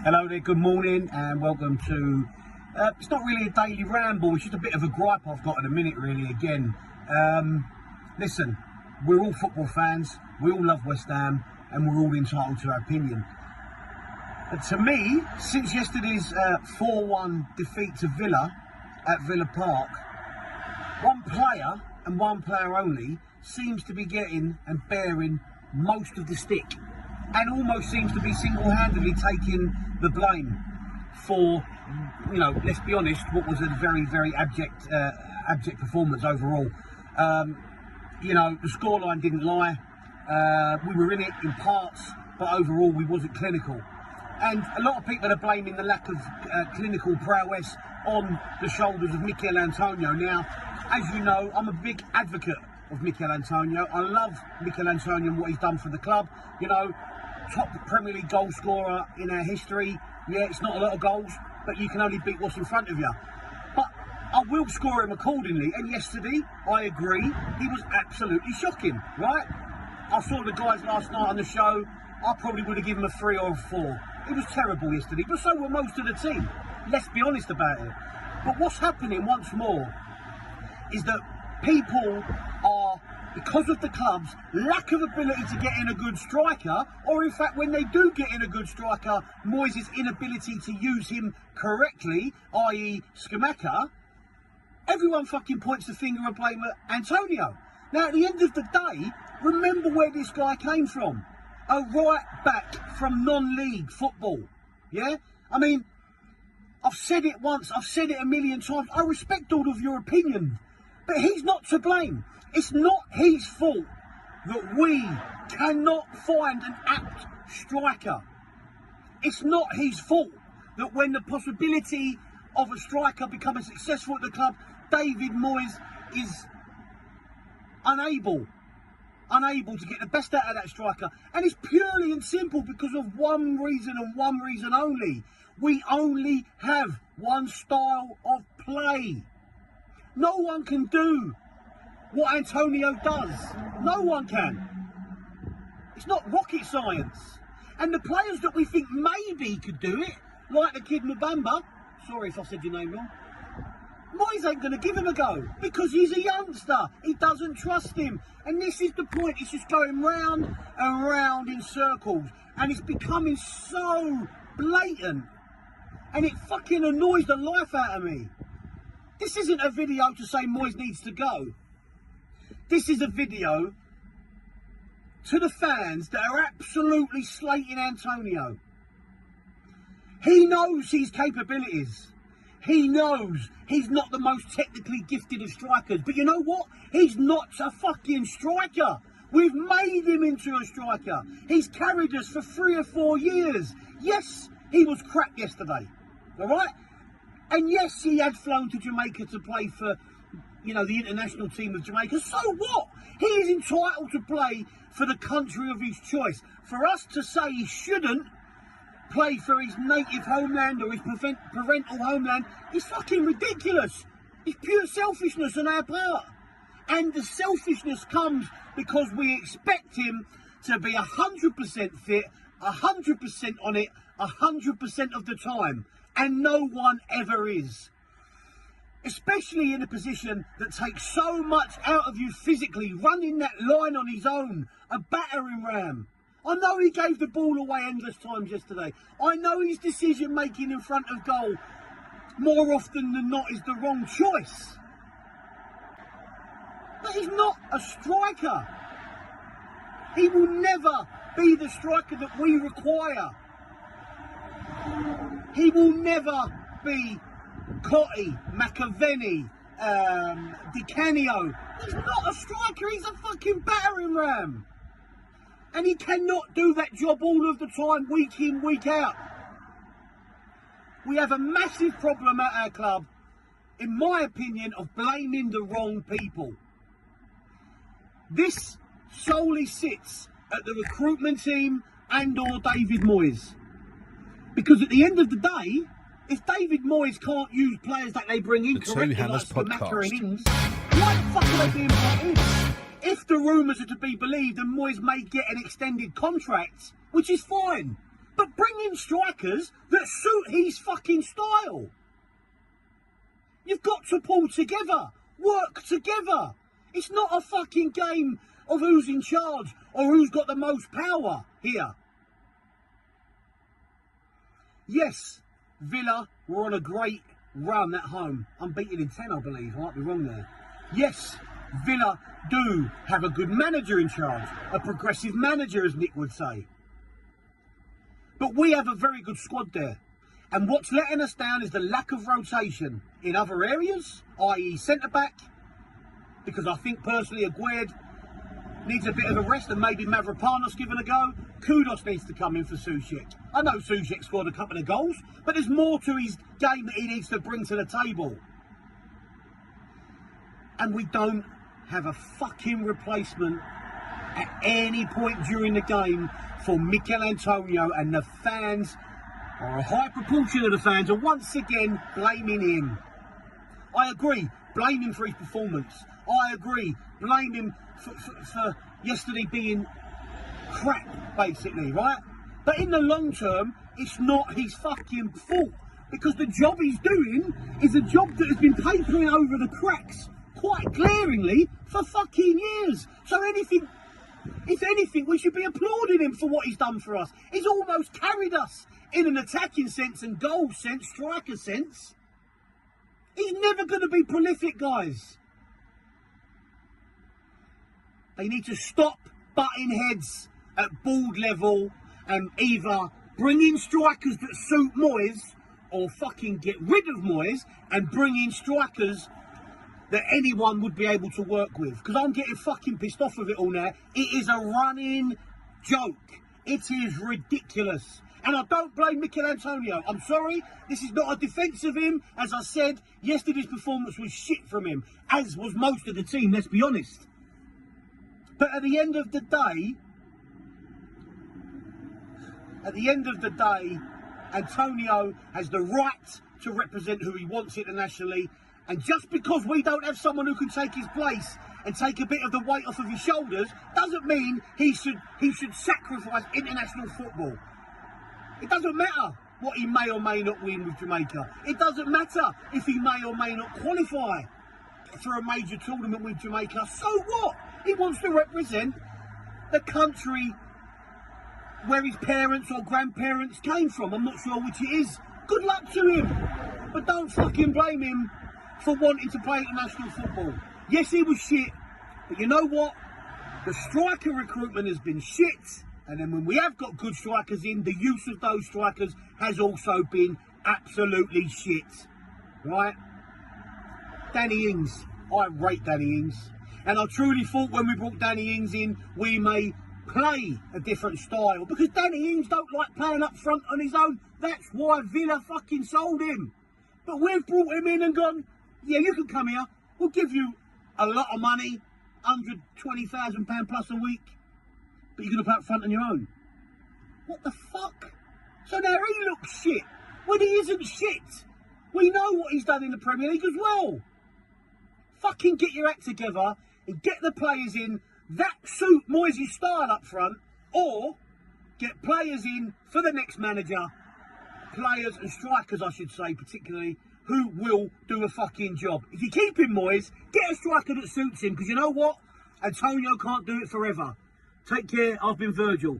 Hello there, good morning and welcome to, it's not really a daily ramble, it's just a bit of a gripe I've got in a minute really again. Listen, we're all football fans, we all love West Ham and we're all entitled to our opinion. But to me, since yesterday's 4-1 defeat to Villa at Villa Park, one player and one player only seems to be getting and bearing most of the stick. And almost seems to be single-handedly taking the blame for, you know, let's be honest, what was a very, very abject performance overall. You know, the scoreline didn't lie. We were in it in parts, but overall we wasn't clinical. And a lot of people are blaming the lack of clinical prowess on the shoulders of Micky Now, as you know, I'm a big advocate of Micky. I love Micky and what he's done for the club. You know, top Premier League goal scorer in our history. Yeah, it's not a lot of goals, but you can only beat what's in front of you. But I will score him accordingly. And yesterday, I agree, he was absolutely shocking, right? I saw the guys last night on the show. I probably would have given him a 3 or a 4. It was terrible yesterday, but so were most of the team. Let's be honest about it. But what's happening once more is that people are, because of the club's lack of ability to get in a good striker, or in fact when they do get in a good striker, Moyes' inability to use him correctly, i.e. Scamacca, everyone fucking points the finger and blame at Antonio. Now at the end of the day, remember where this guy came from. A right back from non-league football. Yeah? I mean, I've said it once, I've said it a million times, I respect all of your opinion, but he's not to blame. It's not his fault that we cannot find an apt striker. It's not his fault that when the possibility of a striker becoming successful at the club, David Moyes is unable to get the best out of that striker. And it's purely and simple because of one reason and one reason only. We only have one style of play. No one can do what Antonio does. No one can. It's not rocket science. And the players that we think maybe could do it, like the kid Mbamba, sorry if I said your name wrong, Moyes ain't going to give him a go because he's a youngster. He doesn't trust him. And this is the point. It's just going round and round in circles. And it's becoming so blatant. And it fucking annoys the life out of me. This isn't a video to say Moyes needs to go. This is a video to the fans that are absolutely slating Antonio. He knows his capabilities. He knows he's not the most technically gifted of strikers. But you know what? He's not a fucking striker. We've made him into a striker. He's carried us for 3 or 4 years. Yes, he was crap yesterday. All right? And yes, he had flown to Jamaica to play for, you know, the international team of Jamaica. So what? He is entitled to play for the country of his choice. For us to say he shouldn't play for his native homeland or his parental homeland is fucking ridiculous. It's pure selfishness on our part. And the selfishness comes because we expect him to be 100% fit, 100% on it, 100% of the time. And no one ever is. Especially in a position that takes so much out of you physically, running that line on his own, a battering ram. I know he gave the ball away endless times yesterday. I know his decision making in front of goal more often than not is the wrong choice. But he's not a striker. He will never be the striker that we require. He will never be Cotti, McAvenny, Di Canio. He's not a striker, he's a fucking battering ram. And he cannot do that job all of the time, week in, week out. We have a massive problem at our club, in my opinion, of blaming the wrong people. This solely sits at the recruitment team and or David Moyes. Because at the end of the day, if David Moyes can't use players that they bring in correctly, like Scamacca and Ings, why the fuck are they being brought in? If the rumours are to be believed, then Moyes may get an extended contract, which is fine. But bring in strikers that suit his fucking style. You've got to pull together, work together. It's not a fucking game of who's in charge or who's got the most power here. Yes, Villa were on a great run at home. Unbeaten in 10, I believe. I might be wrong there. Yes, Villa do have a good manager in charge. A progressive manager, as Nick would say. But we have a very good squad there. And what's letting us down is the lack of rotation in other areas, i.e. centre-back. Because I think personally Aguerd needs a bit of a rest and maybe Mavropanos given a go. Kudos needs to come in for Souček. I know Souček scored a couple of goals, but there's more to his game that he needs to bring to the table. And we don't have a fucking replacement at any point during the game for Mikel Antonio, and the fans, or a high proportion of the fans, are once again blaming him. I agree, blame him for his performance. I agree, blame him for yesterday being crap, basically, right? But in the long term, it's not his fucking fault, because the job he's doing is a job that has been papering over the cracks quite glaringly for fucking years. So if anything, we should be applauding him for what he's done for us. He's almost carried us in an attacking sense and goal sense, striker sense. He's never going to be prolific, guys. They need to stop butting heads at board level and either bring in strikers that suit Moyes or fucking get rid of Moyes and bring in strikers that anyone would be able to work with. Because I'm getting fucking pissed off with it all now. It is a running joke. It is ridiculous. And I don't blame Mikel Antonio. I'm sorry, this is not a defence of him. As I said, yesterday's performance was shit from him, as was most of the team, let's be honest. But at the end of the day, Antonio has the right to represent who he wants internationally. And just because we don't have someone who can take his place and take a bit of the weight off of his shoulders, doesn't mean he should sacrifice international football. It doesn't matter what he may or may not win with Jamaica. It doesn't matter if he may or may not qualify for a major tournament with Jamaica. So what? He wants to represent the country where his parents or grandparents came from. I'm not sure which it is. Good luck to him. But don't fucking blame him for wanting to play international football. Yes, he was shit, but you know what? The striker recruitment has been shit, and then when we have got good strikers in, the use of those strikers has also been absolutely shit, right? Danny Ings, I rate Danny Ings, and I truly thought when we brought Danny Ings in, we may play a different style, because Danny Ings don't like playing up front on his own. That's why Villa fucking sold him. But we've brought him in and gone, yeah, you can come here. We'll give you a lot of money, £120,000 plus a week, but you're going to play up front on your own. What the fuck? So now he looks shit when he isn't shit. We know what he's done in the Premier League as well. Fucking get your act together and get the players in that suit Moyes' style up front, or get players in for the next manager, players and strikers, I should say, particularly, who will do a fucking job. If you keep him, Moyes, get a striker that suits him, because you know what? Antonio can't do it forever. Take care. I've been Virgil.